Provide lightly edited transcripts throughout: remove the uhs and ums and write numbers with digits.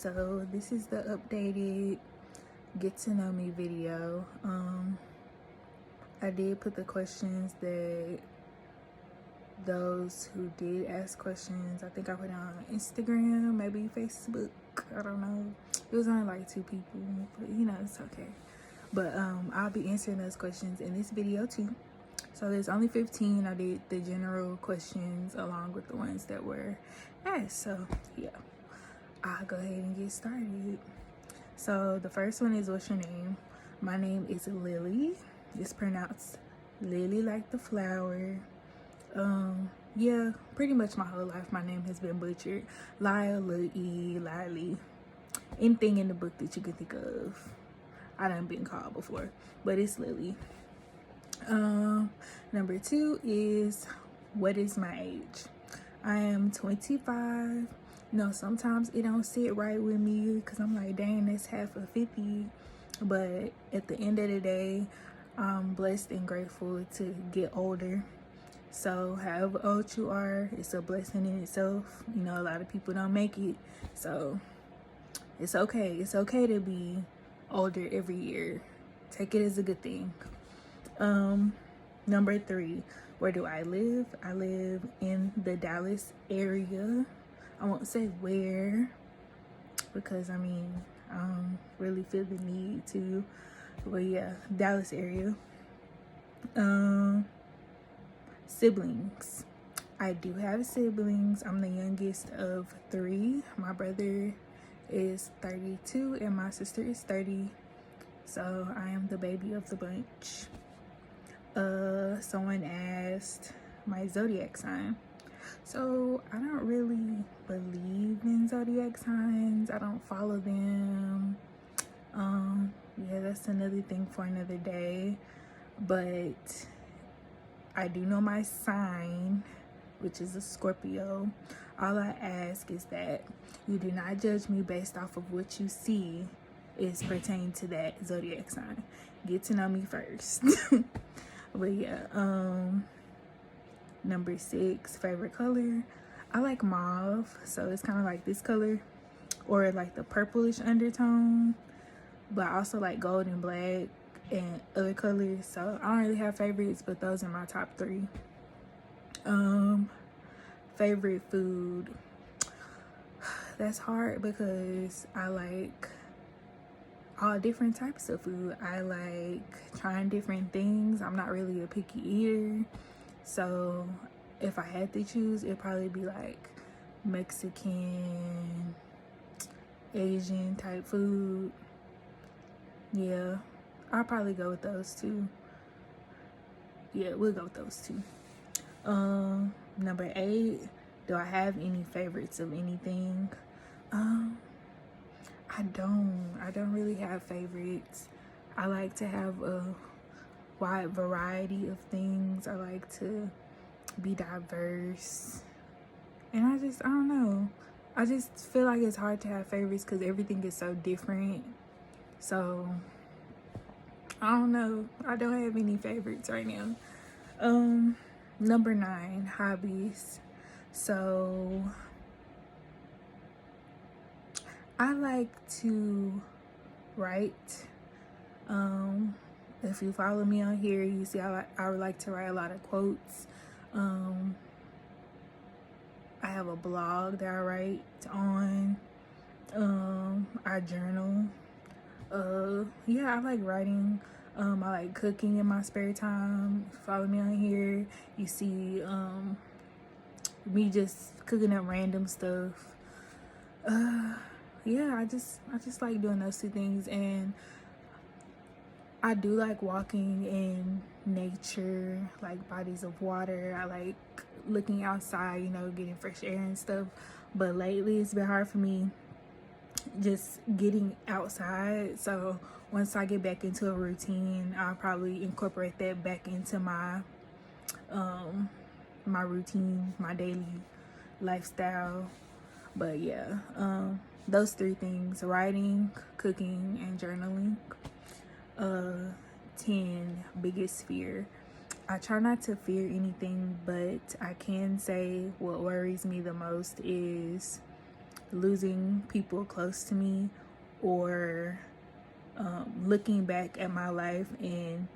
So this is the updated get to know me video. I did put the questions that those who did ask questions, I think I put it on Instagram, maybe Facebook, I don't know. It was only like 2 people, but you know, it's okay. But I'll be answering those questions in this video too. So there's only 15. I did the general questions along with the ones that were asked. So yeah, I'll go ahead and get started. So the first one is, what's your name? My name is Lily. It's pronounced Lily like the flower. Yeah, pretty much my whole life my name has been butchered. Lyle, Lily, Lily, anything in the book that you can think of, I done been called before, but it's Lily. Number 2 is, what is my age? I am 25. No, sometimes it don't sit right with me because I'm like, dang, that's half of 50. But at the end of the day, I'm blessed and grateful to get older. So however old you are, it's a blessing in itself. You know, a lot of people don't make it, so it's okay. It's okay to be older every year. Take it as a good thing. Number 3, where do I live? I live in the Dallas area. I won't say where because I mean I don't really feel the need to, but yeah, Dallas area. Siblings. I do have siblings. I'm the youngest of 3. My brother is 32 and my sister is 30. So I am the baby of the bunch. Someone asked my zodiac sign. So I don't really believe in zodiac signs. I don't follow them. Yeah, that's another thing for another day. But I do know my sign, which is a Scorpio. All I ask is that you do not judge me based off of what you see is pertaining to that zodiac sign. Get to know me first. But yeah, number 6, favorite color. I like mauve, so it's kind of like this color or like the purplish undertone, but I also like gold and black and other colors. So I don't really have favorites, but those are my top 3. Favorite food. That's hard because I like all different types of food. I like trying different things. I'm not really a picky eater, so if I had to choose, it'd probably be like Mexican, Asian type food. Yeah, I'll probably go with those 2. Yeah, we'll go with those 2. Number 8, do I have any favorites of anything? I don't really have favorites. I like to have a wide variety of things. I like to be diverse. And I don't know. I just feel like it's hard to have favorites because everything is so different. So I don't know. I don't have any favorites right now. Number 9, hobbies. So I like to write. If you follow me on here, you see I like to write a lot of quotes. I have a blog that I write on. I journal. Yeah, I like writing. I like cooking in my spare time. If you follow me on here, you see me just cooking up random stuff. Yeah, I just like doing those 2 things. And I do like walking in nature, like bodies of water. I like looking outside, you know, getting fresh air and stuff. But lately it's been hard for me just getting outside. So once I get back into a routine, I'll probably incorporate that back into my my routine, my daily lifestyle. But yeah, those 3 things: writing, cooking, and journaling. 10, biggest fear. I try not to fear anything, but I can say what worries me the most is losing people close to me, or looking back at my life and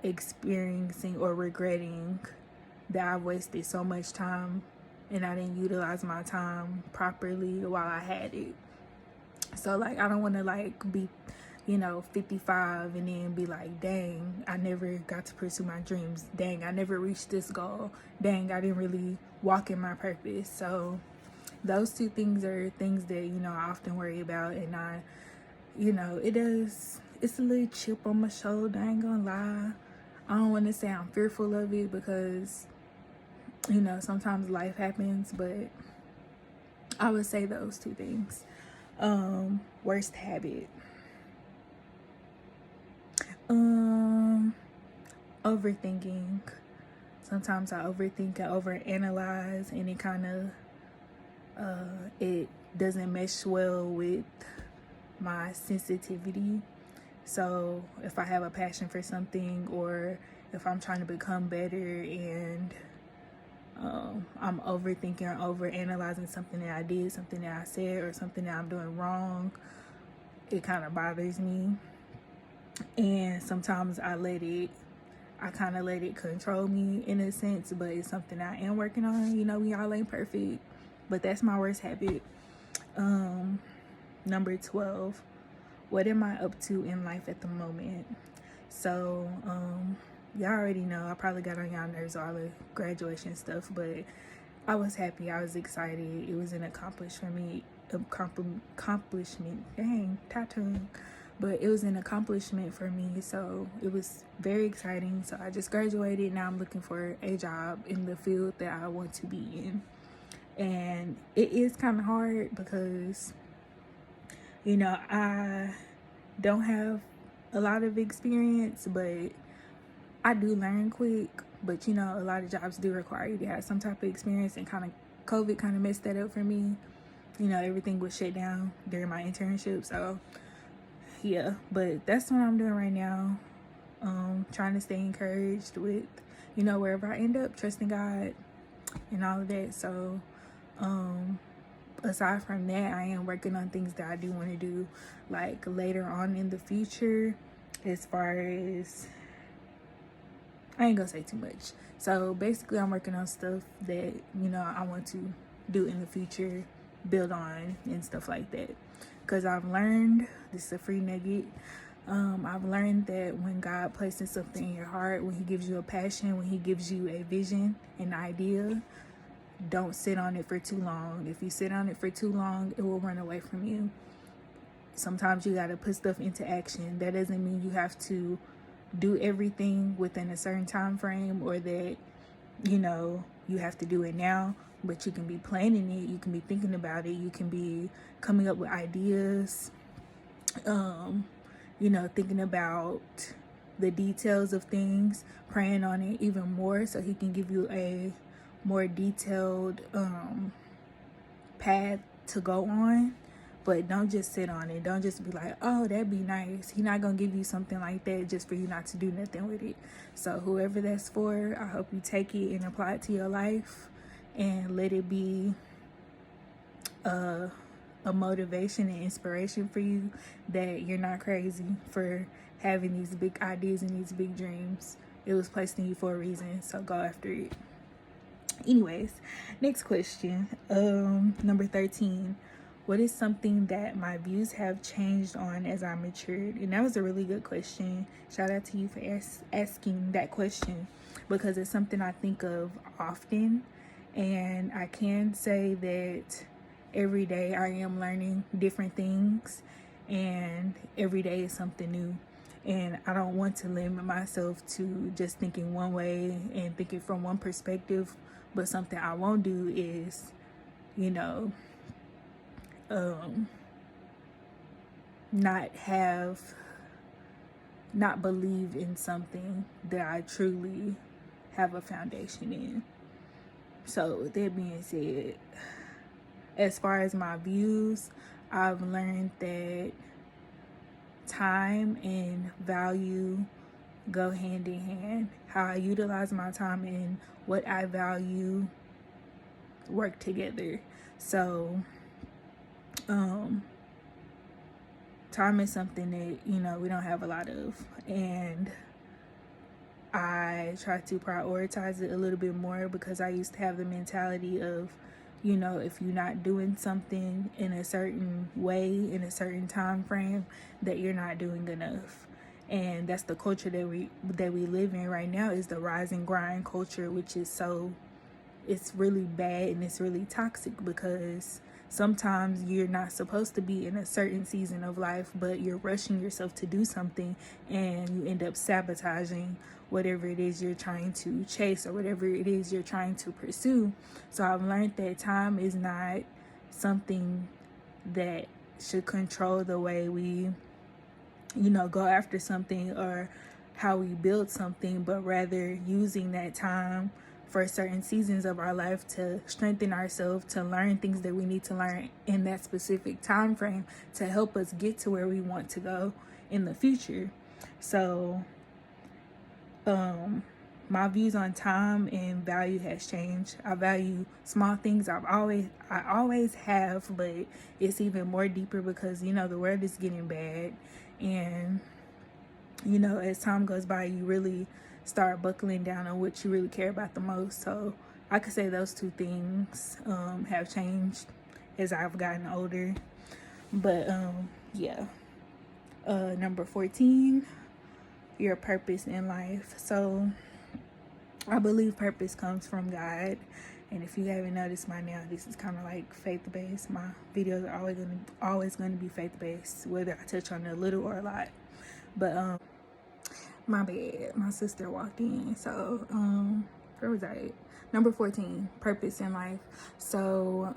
experiencing or regretting that I wasted so much time and I didn't utilize my time properly while I had it. So like, I don't want to like be 55 and then be like, dang, I never got to pursue my dreams. Dang, I never reached this goal. Dang, I didn't really walk in my purpose. So those two things are things that, I often worry about. And it's a little chip on my shoulder. I ain't gonna lie. I don't want to say I'm fearful of it because, sometimes life happens, but I would say those two things. Worst habit. Overthinking. Sometimes I overthink, I overanalyze, and it kind of it doesn't mesh well with my sensitivity. So if I have a passion for something, or if I'm trying to become better and I'm overthinking or overanalyzing something that I did, something that I said, or something that I'm doing wrong, it kind of bothers me. And sometimes I kind of let it control me in a sense, but it's something I am working on. We all ain't perfect, but that's my worst habit. Number 12, what am I up to in life at the moment? So, y'all already know, I probably got on y'all nerves, all the graduation stuff, but I was happy, I was excited. It was an accomplishment, dang, tattoo. But it was an accomplishment for me, so it was very exciting. So I just graduated. Now I'm looking for a job in the field that I want to be in. And it is kind of hard because, I don't have a lot of experience, but I do learn quick. But, a lot of jobs do require you to have some type of experience, and COVID kind of messed that up for me. Everything was shut down during my internship, so yeah, but that's what I'm doing right now. Trying to stay encouraged with, wherever I end up, trusting God and all of that. So, aside from that, I am working on things that I do want to do, like later on in the future, as far as, I ain't gonna say too much. So basically, I'm working on stuff that, I want to do in the future, build on and stuff like that. Because I've learned, this is a free nugget, I've learned that when God places something in your heart, when he gives you a passion, when he gives you a vision, an idea, don't sit on it for too long. If you sit on it for too long, it will run away from you. Sometimes you got to put stuff into action. That doesn't mean you have to do everything within a certain time frame, or that, you have to do it now. But you can be planning it, you can be thinking about it, you can be coming up with ideas, thinking about the details of things, praying on it even more so he can give you a more detailed path to go on. But don't just sit on it. Don't just be like, oh, that'd be nice. He's not going to give you something like that just for you not to do nothing with it. So whoever that's for, I hope you take it and apply it to your life and let it be a motivation and inspiration for you, that you're not crazy for having these big ideas and these big dreams. It was placed in you for a reason, so go after it. Anyways, next question. Number 13. What is something that my views have changed on as I matured? And that was a really good question. Shout out to you for asking that question, because it's something I think of often. And I can say that every day I am learning different things, and every day is something new. And I don't want to limit myself to just thinking one way and thinking from one perspective. But something I won't do is, not believe in something that I truly have a foundation in. So with that being said, as far as my views, I've learned that time and value go hand in hand. How I utilize my time and what I value work together. So time is something that, you know, we don't have a lot of, and I try to prioritize it a little bit more because I used to have the mentality of, you know, if you're not doing something in a certain way, in a certain time frame, that you're not doing enough. And that's the culture that we live in right now, is the rise and grind culture, which is so, it's really bad and it's really toxic, because sometimes you're not supposed to be in a certain season of life, but you're rushing yourself to do something, and you end up sabotaging whatever it is you're trying to chase or whatever it is you're trying to pursue. So I've learned that time is not something that should control the way we, you know, go after something or how we build something, but rather using that time for certain seasons of our life to strengthen ourselves, to learn things that we need to learn in that specific time frame to help us get to where we want to go in the future. So my views on time and value has changed. I value small things. I always have, but it's even more deeper because, you know, the world is getting bad, and, you know, as time goes by, you really start buckling down on what you really care about the most. So I could say those two things have changed as I've gotten older. But yeah. Number 14, your purpose in life. So I believe purpose comes from God. And if you haven't noticed by now, this is kind of like faith-based. My videos are always going to be faith-based, whether I touch on it a little or a lot. But my bad, my sister walked in. So where was I? Number 14, purpose in life. So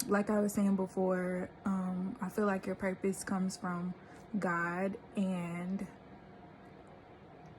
like I was saying before, I feel like your purpose comes from God, and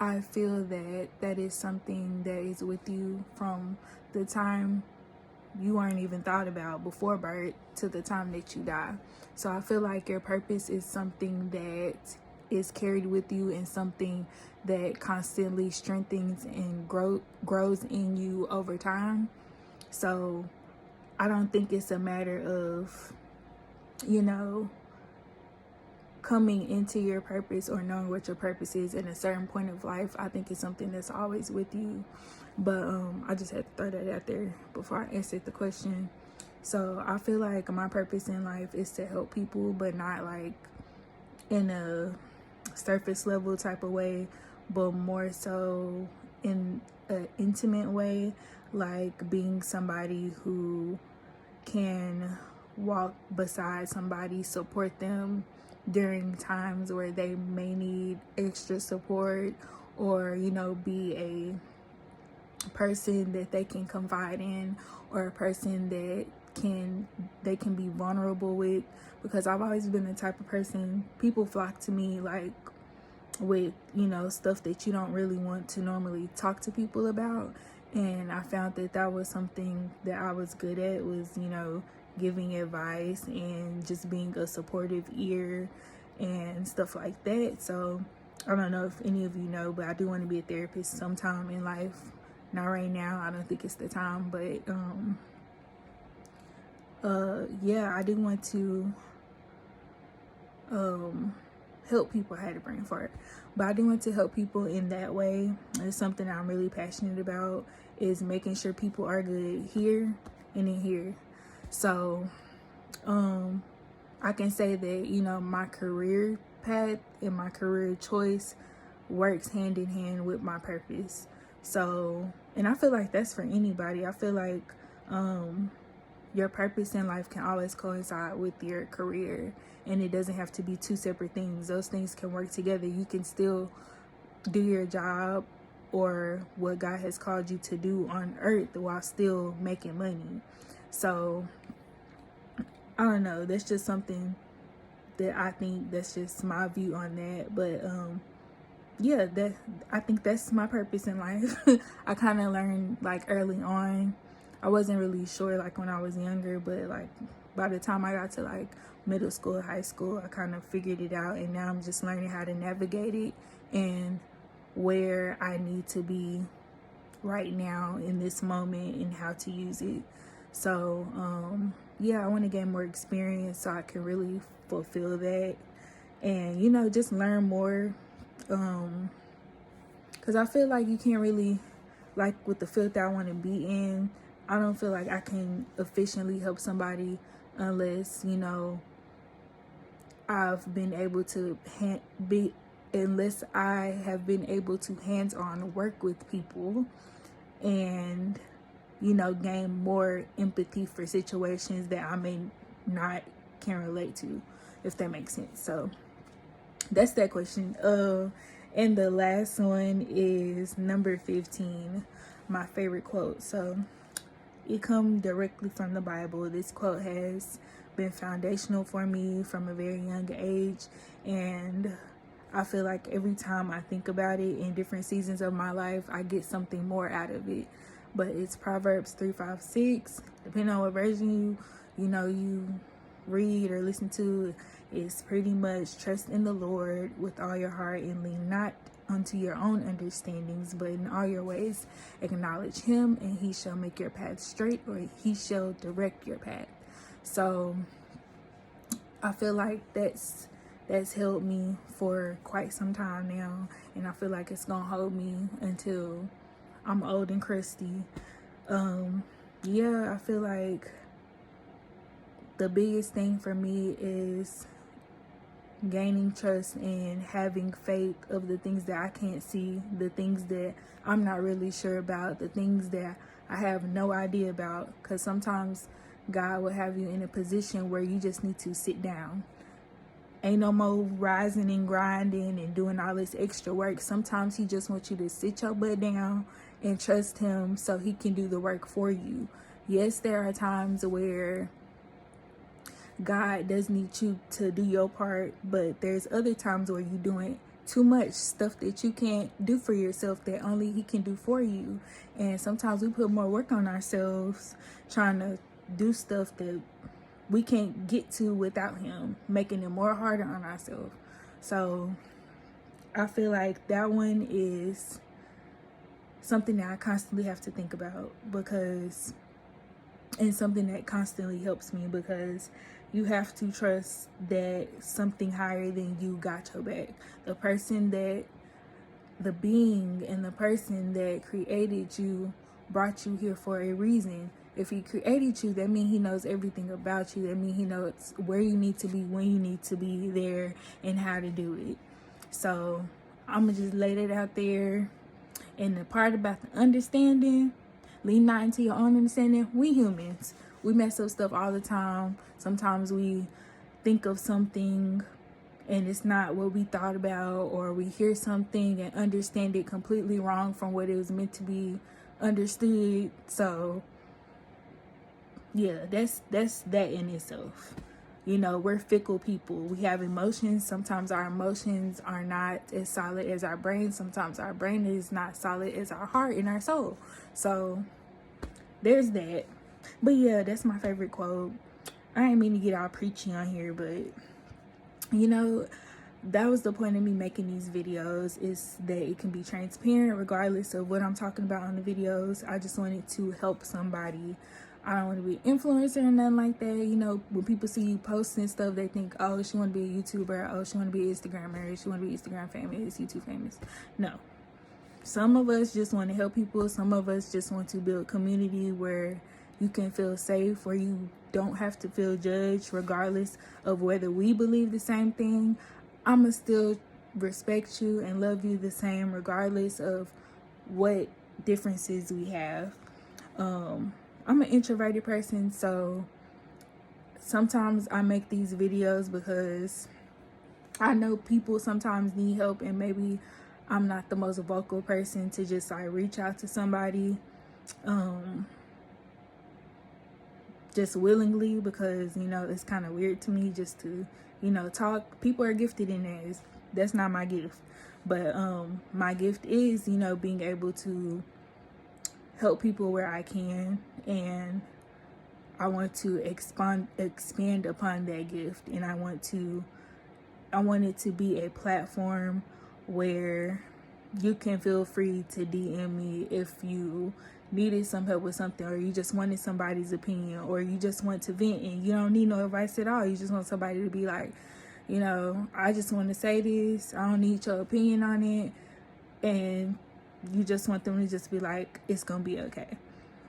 I feel that that is something that is with you from the time you weren't even thought about before birth to the time that you die. So I feel like your purpose is something that is carried with you, and something that constantly strengthens and grows in you over time. So I don't think it's a matter of, you know, coming into your purpose or knowing what your purpose is in a certain point of life. I think it's something that's always with you. But I just had to throw that out there before I answered the question. So I feel like my purpose in life is to help people, but not like in a surface level type of way, but more so in an intimate way, like being somebody who can walk beside somebody, support them during times where they may need extra support, or, you know, be a person that they can confide in, or a person that they can be vulnerable with. Because I've always been the type of person, people flock to me like with, you know, stuff that you don't really want to normally talk to people about. And I found that that was something that I was good at, was, you know, giving advice and just being a supportive ear and stuff like that. So I don't know if any of you know, but I do want to be a therapist sometime in life. Not right now, I don't think it's the time, but yeah, I do want to help people. I had a brain fart, but I do want to help people in that way. It's something I'm really passionate about, is making sure people are good here and in here. So I can say that, you know, my career path and my career choice works hand in hand with my purpose. So, and I feel like that's for anybody. I feel like your purpose in life can always coincide with your career, and it doesn't have to be two separate things. Those things can work together. You can still do your job or what God has called you to do on earth while still making money. So I don't know, that's just something that I think, that's just my view on that. But yeah, that, I think that's my purpose in life. I kind of learned like early on. I wasn't really sure like when I was younger, but like by the time I got to like middle school, high school, I kind of figured it out, and now I'm just learning how to navigate it and where I need to be right now in this moment and how to use it. So yeah, I want to gain more experience so I can really fulfill that, and you know, just learn more, because I feel like you can't really, like with the field that I want to be in, I don't feel like I can efficiently help somebody unless, you know, I've been able to unless I have been able to hands-on work with people and, you know, gain more empathy for situations that I may not can relate to, if that makes sense. So that's that question. And the last one is number 15, my favorite quote. So it comes directly from the Bible. This quote has been foundational for me from a very young age, and I feel like every time I think about it in different seasons of my life, I get something more out of it. But it's Proverbs 3:5-6. Depending on what version you read or listen to, it's pretty much trust in the Lord with all your heart and lean not unto your own understandings, but in all your ways acknowledge him, and he shall make your path straight, or he shall direct your path. So I feel like that's held me for quite some time now, and I feel like it's gonna hold me until I'm old and crusty. Yeah, I feel like the biggest thing for me is gaining trust and having faith of the things that I can't see, the things that I'm not really sure about, the things that I have no idea about. Because sometimes God will have you in a position where you just need to sit down. Ain't no more rising and grinding and doing all this extra work. Sometimes he just wants you to sit your butt down and trust him so he can do the work for you. Yes, there are times where God does need you to do your part, but there's other times where you're doing too much stuff that you can't do for yourself that only he can do for you. And sometimes we put more work on ourselves trying to do stuff that we can't get to without him, making it more harder on ourselves. So I feel like that one is something that I constantly have to think about, because, and something that constantly helps me, because you have to trust that something higher than you got your back. The being and the person that created you brought you here for a reason. If he created you, that means he knows everything about you. That means he knows where you need to be, when you need to be there, and how to do it. So I'm going to just lay that out there. And the part about the understanding, lean not into your own understanding. We humans, we mess up stuff all the time. Sometimes we think of something and it's not what we thought about, or we hear something and understand it completely wrong from what it was meant to be understood. So yeah, that's that in itself. You know, we're fickle people. We have emotions. Sometimes our emotions are not as solid as our brain. Sometimes our brain is not solid as our heart and our soul. So there's that. But yeah, that's my favorite quote. I ain't mean to get all preachy on here, but you know, that was the point of me making these videos, is that it can be transparent regardless of what I'm talking about on the videos. I just wanted to help somebody. I don't want to be an influencer or nothing like that. You know, when people see you posting stuff, they think, oh, she want to be a YouTuber. Oh, she want to be an Instagrammer. She want to be Instagram famous, YouTube famous. No. Some of us just want to help people. Some of us just want to build community where you can feel safe, where you don't have to feel judged regardless of whether we believe the same thing. I'ma still respect you and love you the same regardless of what differences we have. I'm an introverted person, so sometimes I make these videos because I know people sometimes need help, and maybe I'm not the most vocal person to just like reach out to somebody just willingly, because, you know, it's kind of weird to me just to, you know, talk. People are gifted in there. That's not my gift. But my gift is, you know, being able to help people where I can, and I want to expand upon that gift, and I want it to be a platform where you can feel free to DM me if you needed some help with something, or you just wanted somebody's opinion, or you just want to vent and you don't need no advice at all. You just want somebody to be like, you know, I just want to say this, I don't need your opinion on it, and you just want them to just be like, it's gonna be okay.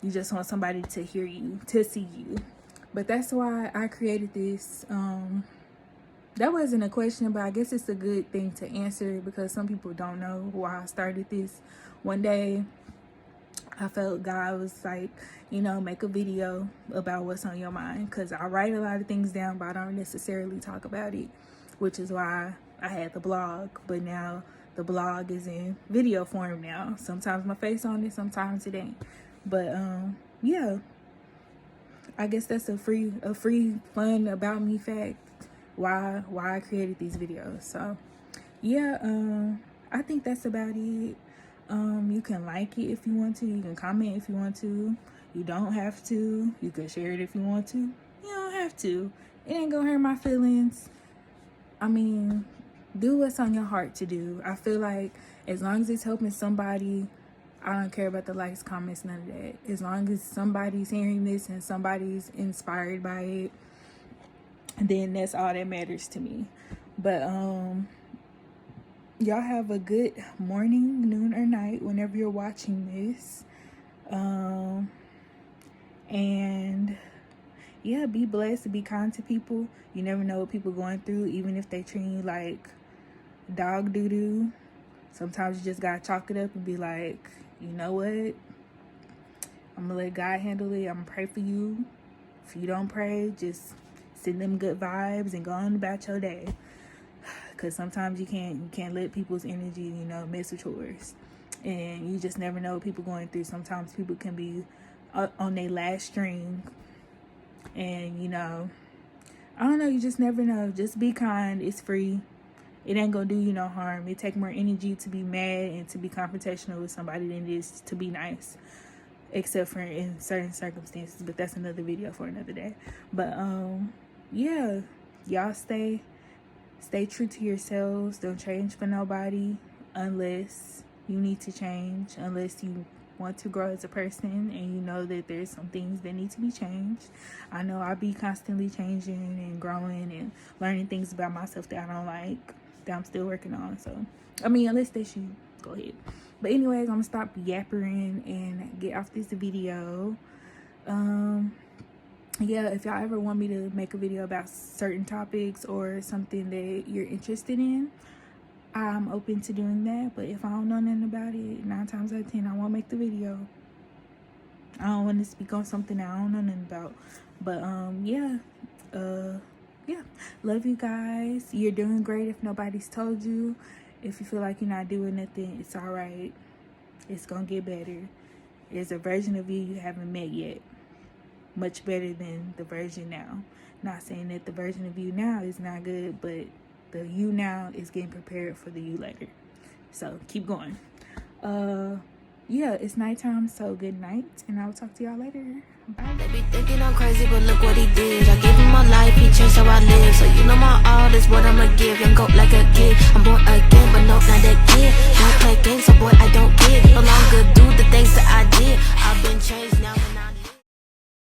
You just want somebody to hear you, to see you. But that's why I created this. That wasn't a question, but I guess it's a good thing to answer because some people don't know why I started this. One day I felt God was like, you know, make a video about what's on your mind, because I write a lot of things down, but I don't necessarily talk about it, which is why I had the blog. But now the blog is in video form now. Sometimes my face on it, sometimes it ain't. But yeah, I guess that's a free fun about me fact why I created these videos. So yeah, I think that's about it. You can like it if you want to, you can comment if you want to, you don't have to, you can share it if you want to, you don't have to, it ain't gonna hurt my feelings. I mean, do what's on your heart to do. I feel like as long as it's helping somebody, I don't care about the likes, comments, none of that. As long as somebody's hearing this and somebody's inspired by it, then that's all that matters to me. But y'all have a good morning, noon, or night whenever you're watching this. And yeah, be blessed, be kind to people. You never know what people going through, even if they treat you like dog doo-doo. Sometimes you just gotta chalk it up and be like, you know what, I'm gonna let God handle it. I'm gonna pray for you. If you don't pray, just send them good vibes and go on about your day. Because sometimes you can't let people's energy, you know, mess with yours. And you just never know what people going through. Sometimes people can be on their last string. And, you know, I don't know, you just never know. Just be kind. It's free. It ain't gonna do you no harm. It take more energy to be mad and to be confrontational with somebody than it is to be nice, except for in certain circumstances. But that's another video for another day. But yeah, y'all stay true to yourselves. Don't change for nobody unless you need to change, unless you want to grow as a person and you know that there's some things that need to be changed. I know I'll be constantly changing and growing and learning things about myself that I don't like, that I'm still working on. So, I mean, unless that's you, go ahead. But anyways, I'm gonna stop yappering and get off this video. Yeah, if y'all ever want me to make a video about certain topics or something that you're interested in, I'm open to doing that. But if I don't know nothing about it, 9 times out of 10 I won't make the video. I don't want to speak on something that I don't know nothing about. But yeah, love you guys. You're doing great if nobody's told you. If you feel like you're not doing nothing, it's all right. It's gonna get better. There's a version of you haven't met yet, much better than the version now. Not saying that the version of you now is not good, but the you now is getting prepared for the you later. So keep going. Yeah, it's nighttime, so good night, and I will talk to y'all later. Bye. They be thinking I'm crazy, but look what he did. I gave him my life, he changed how I live. So you know my all is what I'ma give. Young goat like a kid, I'm born again, but no, not that kid. Don't play games, so boy, I don't get. No longer do the things that I did. I've been changed now.